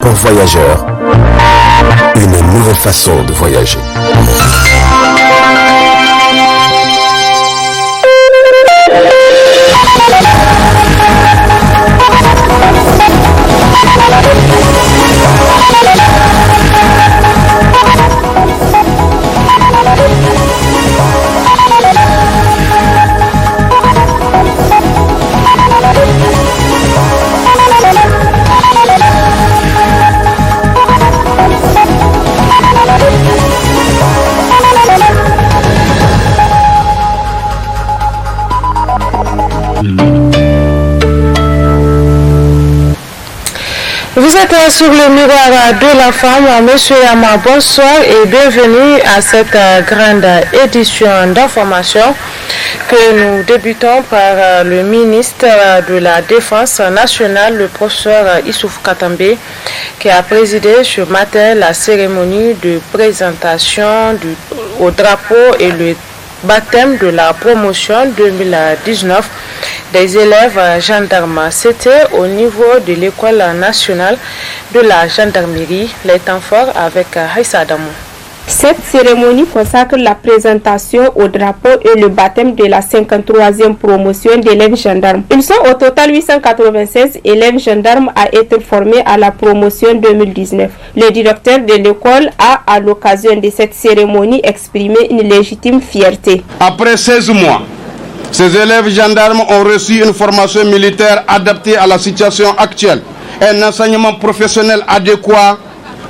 pour voyageurs, une nouvelle façon de voyager. Vous êtes sur le miroir de la femme, Monsieur Yama, bonsoir et bienvenue à cette grande édition d'information que nous débutons par le ministre de la Défense nationale, le professeur Issouf Katambe, qui a présidé ce matin la cérémonie de présentation au drapeau et le baptême de la promotion 2019 des élèves gendarmes. C'était au niveau de l'école nationale de la gendarmerie, les temps forts avec Haïssa Adamou. Cette cérémonie consacre la présentation au drapeau et le baptême de la 53e promotion d'élèves gendarmes. Ils sont au total 896 élèves gendarmes à être formés à la promotion 2019. Le directeur de l'école a, à l'occasion de cette cérémonie, exprimé une légitime fierté. Après 16 mois, ces élèves gendarmes ont reçu une formation militaire adaptée à la situation actuelle, un enseignement professionnel adéquat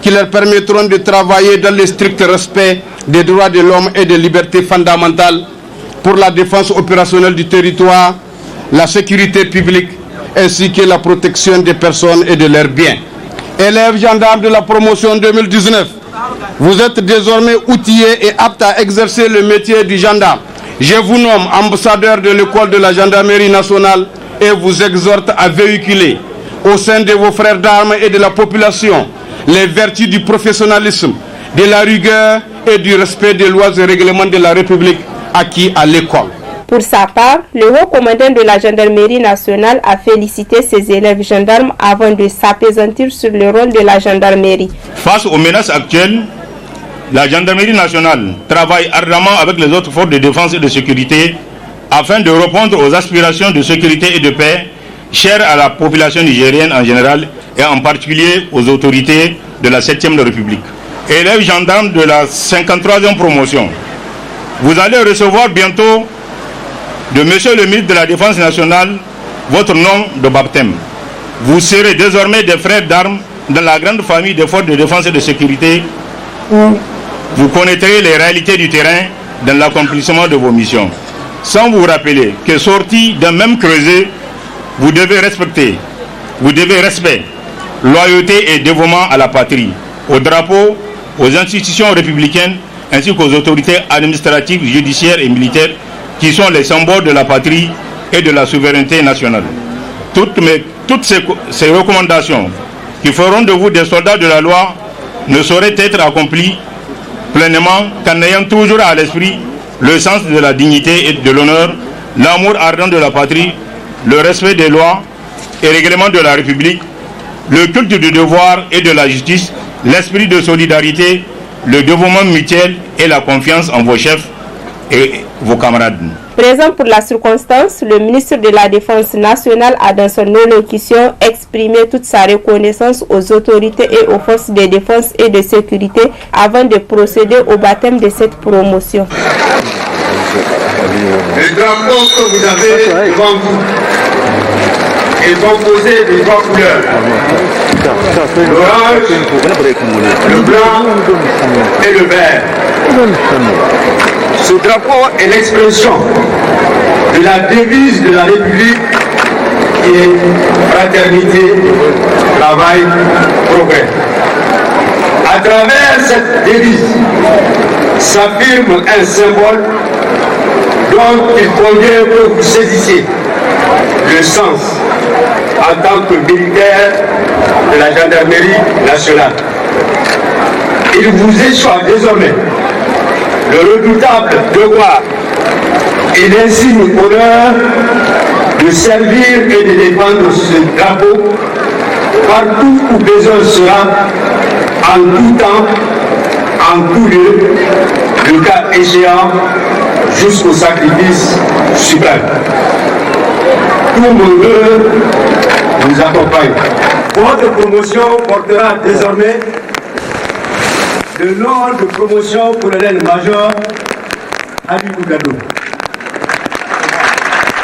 qui leur permettront de travailler dans le strict respect des droits de l'homme et des libertés fondamentales pour la défense opérationnelle du territoire, la sécurité publique ainsi que la protection des personnes et de leurs biens. Élèves gendarmes de la promotion 2019, vous êtes désormais outillés et aptes à exercer le métier du gendarme. Je vous nomme ambassadeur de l'école de la gendarmerie nationale et vous exhorte à véhiculer au sein de vos frères d'armes et de la population les vertus du professionnalisme, de la rigueur et du respect des lois et règlements de la République acquis à l'école. Pour sa part, le haut commandant de la gendarmerie nationale a félicité ses élèves gendarmes avant de s'appesantir sur le rôle de la gendarmerie. Face aux menaces actuelles, la gendarmerie nationale travaille ardemment avec les autres forces de défense et de sécurité afin de répondre aux aspirations de sécurité et de paix chères à la population nigérienne en général et en particulier aux autorités de la 7e République. Élèves gendarmes de la 53e promotion, vous allez recevoir bientôt de Monsieur le ministre de la Défense nationale votre nom de baptême. Vous serez désormais des frères d'armes dans la grande famille des forces de défense et de sécurité où vous connaîtrez les réalités du terrain dans l'accomplissement de vos missions. Sans vous rappeler que sortis d'un même creuset, vous devez respect, loyauté et dévouement à la patrie, au drapeau, aux institutions républicaines ainsi qu'aux autorités administratives, judiciaires et militaires qui sont les symboles de la patrie et de la souveraineté nationale. Toutes ces recommandations qui feront de vous des soldats de la loi ne sauraient être accomplies pleinement qu'en ayant toujours à l'esprit le sens de la dignité et de l'honneur, l'amour ardent de la patrie, le respect des lois et règlements de la République, le culte du devoir et de la justice, l'esprit de solidarité, le dévouement mutuel et la confiance en vos chefs et vos camarades. Présent pour la circonstance, le ministre de la Défense nationale a dans son allocution exprimé toute sa reconnaissance aux autorités et aux forces de défense et de sécurité avant de procéder au baptême de cette promotion. Le drapeau que vous avez devant vous est composé de trois couleurs: l'orange, le blanc et le vert. Ce drapeau est l'expression de la devise de la République qui est fraternité, travail, progrès. À travers cette devise s'affirme un symbole dont il convient que vous saisissiez le sens en tant que militaire de la gendarmerie nationale. Il vous échoit désormais le redoutable devoir et l'insigne honneur de servir et de défendre ce drapeau partout où besoin sera, en tout temps, en tout lieu, le cas échéant, jusqu'au sacrifice suprême. Tout mon vœu nous accompagne. Votre promotion portera désormais le nom de promotion colonel-major Habibou Gado.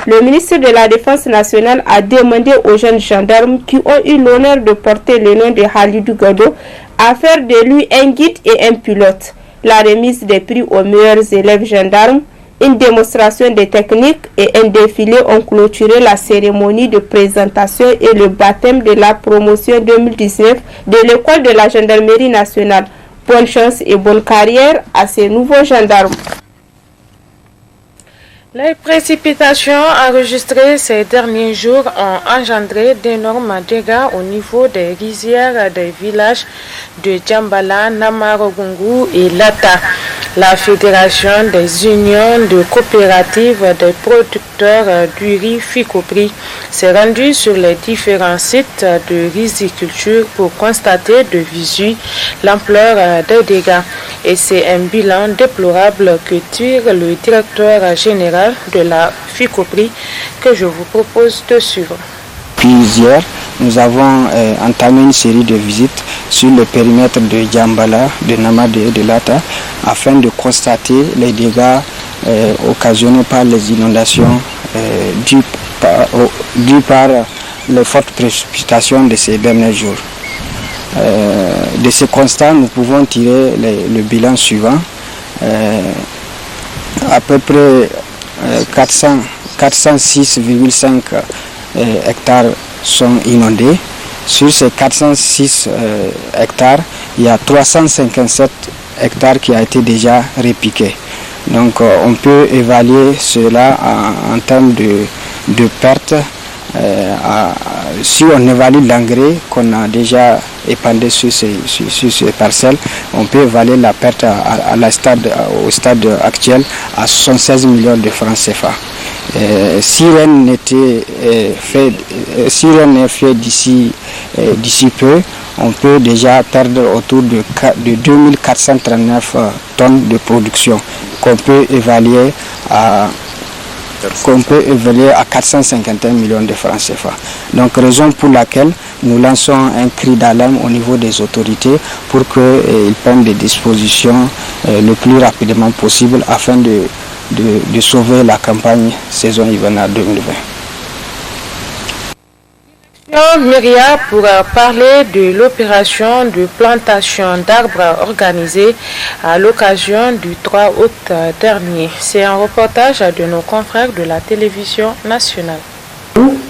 Le ministre de la Défense nationale a demandé aux jeunes gendarmes qui ont eu l'honneur de porter le nom de Halidou Gado à faire de lui un guide et un pilote. La remise des prix aux meilleurs élèves gendarmes, une démonstration des techniques et un défilé ont clôturé la cérémonie de présentation et le baptême de la promotion 2019 de l'école de la gendarmerie nationale. Bonne chance et bonne carrière à ces nouveaux gendarmes. Les précipitations enregistrées ces derniers jours ont engendré d'énormes dégâts au niveau des rizières des villages de Djambala, Namarogungu et Lata. La Fédération des unions de coopératives des producteurs du riz Ficopri s'est rendue sur les différents sites de riziculture pour constater de visu l'ampleur des dégâts. Et c'est un bilan déplorable que tire le directeur général de la Ficopri que je vous propose de suivre. Puis hier, nous avons entamé une série de visites sur le périmètre de Djambala, de Namade et de Lata afin de constater les dégâts occasionnés par les inondations dues par les fortes précipitations de ces derniers jours. De ces constats, nous pouvons tirer le bilan suivant. À peu près 406,5 hectares sont inondés. Sur ces 406 hectares, il y a 357 hectares qui ont été déjà repiqués. Donc on peut évaluer cela en termes de pertes. Si on évalue l'engrais qu'on a déjà épandé sur ces parcelles, on peut évaluer la perte au stade actuel à 76 millions de francs CFA. Si rien n'est fait d'ici peu, on peut déjà perdre autour de 2439 tonnes de production qu'on peut évaluer à 451 millions de francs CFA. Donc raison pour laquelle nous lançons un cri d'alarme au niveau des autorités pour qu'ils prennent des dispositions le plus rapidement possible afin de sauver la campagne saison hivernale 2020. Myria pour parler de l'opération de plantation d'arbres organisée à l'occasion du 3 août dernier. C'est un reportage de nos confrères de la télévision nationale.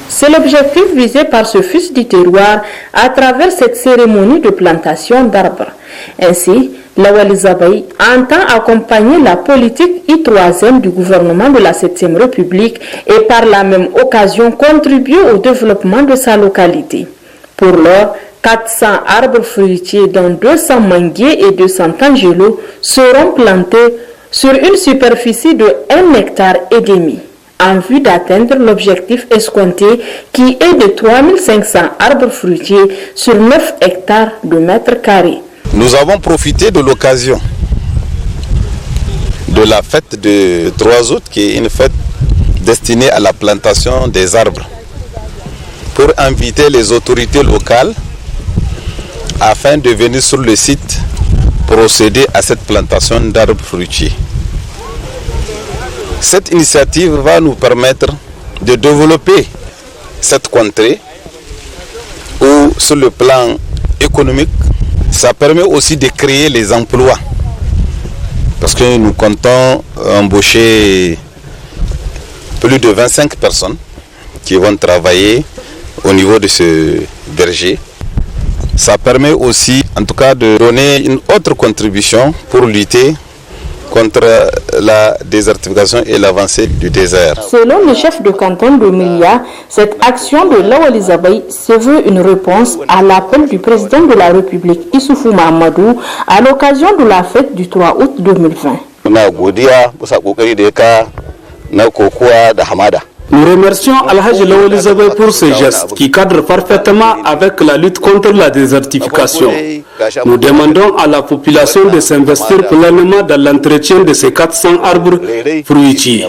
C'est l'objectif visé par ce fils du terroir à travers cette cérémonie de plantation d'arbres. Ainsi, Lawali Zabaï entend accompagner la politique I3e du gouvernement de la 7e République et par la même occasion contribuer au développement de sa localité. Pour l'heure, 400 arbres fruitiers dont 200 manguiers et 200 tangelos seront plantés sur une superficie de 1,5 hectare en vue d'atteindre l'objectif escompté qui est de 3500 arbres fruitiers sur 9 hectares de mètres carrés. Nous avons profité de l'occasion de la fête de 3 août, qui est une fête destinée à la plantation des arbres, pour inviter les autorités locales afin de venir sur le site procéder à cette plantation d'arbres fruitiers. Cette initiative va nous permettre de développer cette contrée où, sur le plan économique, ça permet aussi de créer les emplois. Parce que nous comptons embaucher plus de 25 personnes qui vont travailler au niveau de ce verger. Ça permet aussi, en tout cas, de donner une autre contribution pour lutter contre la désertification et l'avancée du désert. Selon le chef de canton de Myria, cette action de Lawali Zabaï se veut une réponse à l'appel du président de la République Issoufou Mahamadou à l'occasion de la fête du 3 août 2020. Nous remercions Al-Hajj Lawali Zabay pour ce geste qui cadre parfaitement avec la lutte contre la désertification. Nous demandons à la population de s'investir pleinement dans l'entretien de ces 400 arbres fruitiers.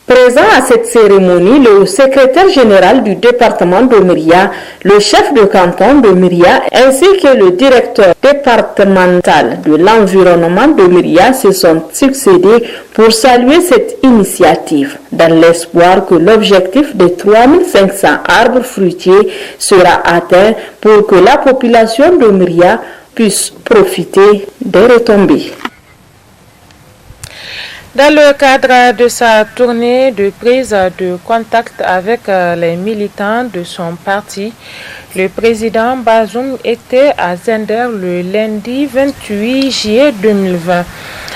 Présent à cette cérémonie, le secrétaire général du département de Myria, le chef de canton de Myria ainsi que le directeur départemental de l'environnement de Myria se sont succédés pour saluer cette initiative dans l'espoir que l'objectif de 3500 arbres fruitiers sera atteint pour que la population de Myria puisse profiter des retombées. Dans le cadre de sa tournée de prise de contact avec les militants de son parti, le président Bazoum était à Zender le lundi 28 juillet 2020.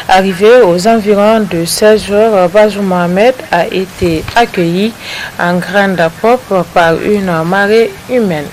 Arrivé aux environs de 16 heures, Bazoum Mohamed a été accueilli en grande pompe par une marée humaine.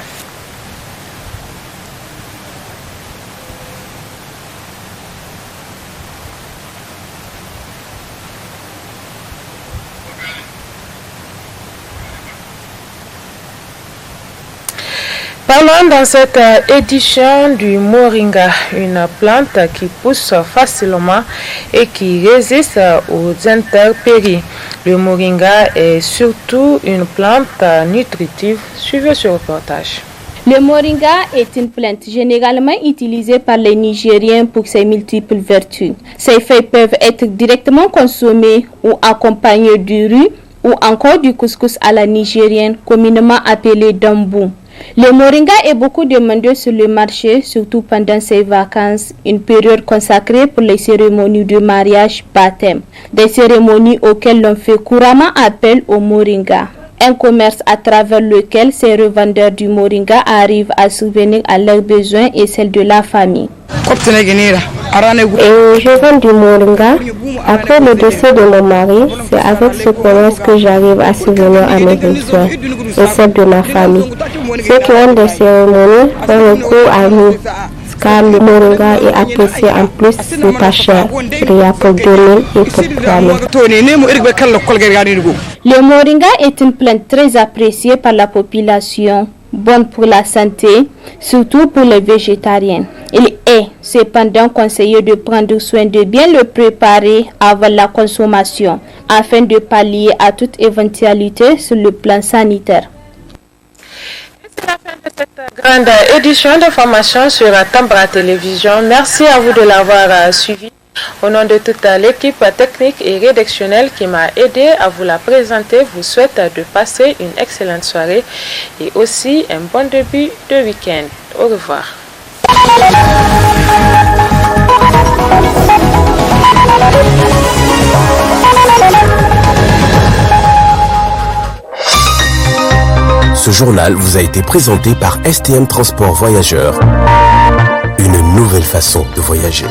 Parlons dans cette édition du moringa, une plante qui pousse facilement et qui résiste aux intempéries. Le moringa est surtout une plante nutritive. Suivez ce reportage. Le moringa est une plante généralement utilisée par les Nigériens pour ses multiples vertus. Ses feuilles peuvent être directement consommées ou accompagnées du riz ou encore du couscous à la nigérienne, communément appelé dambou. Le moringa est beaucoup demandé sur le marché, surtout pendant ses vacances, une période consacrée pour les cérémonies de mariage, baptême, des cérémonies auxquelles l'on fait couramment appel au moringa. Un commerce à travers lequel ces revendeurs du moringa arrivent à subvenir à leurs besoins et celles de la famille. Je vends du moringa. Après le décès de mon mari, c'est avec ce commerce que j'arrive à subvenir à mes besoins et celles de ma famille. Ceux qui ont des cérémonies font recours à nous, car le moringa est apprécié en plus, c'est pas cher. Il y a pour 2 000 et pour 3 000. Le moringa est une plante très appréciée par la population, bonne pour la santé, surtout pour les végétariens. Il est cependant conseillé de prendre soin de bien le préparer avant la consommation, afin de pallier à toute éventualité sur le plan sanitaire. C'est la fin de cette grande édition d'information sur Tambra Télévision. Merci à vous de l'avoir suivi. Au nom de toute l'équipe technique et rédactionnelle qui m'a aidé à vous la présenter, vous souhaite de passer une excellente soirée et aussi un bon début de week-end. Au revoir. Ce journal vous a été présenté par STM Transport Voyageurs. Une nouvelle façon de voyager.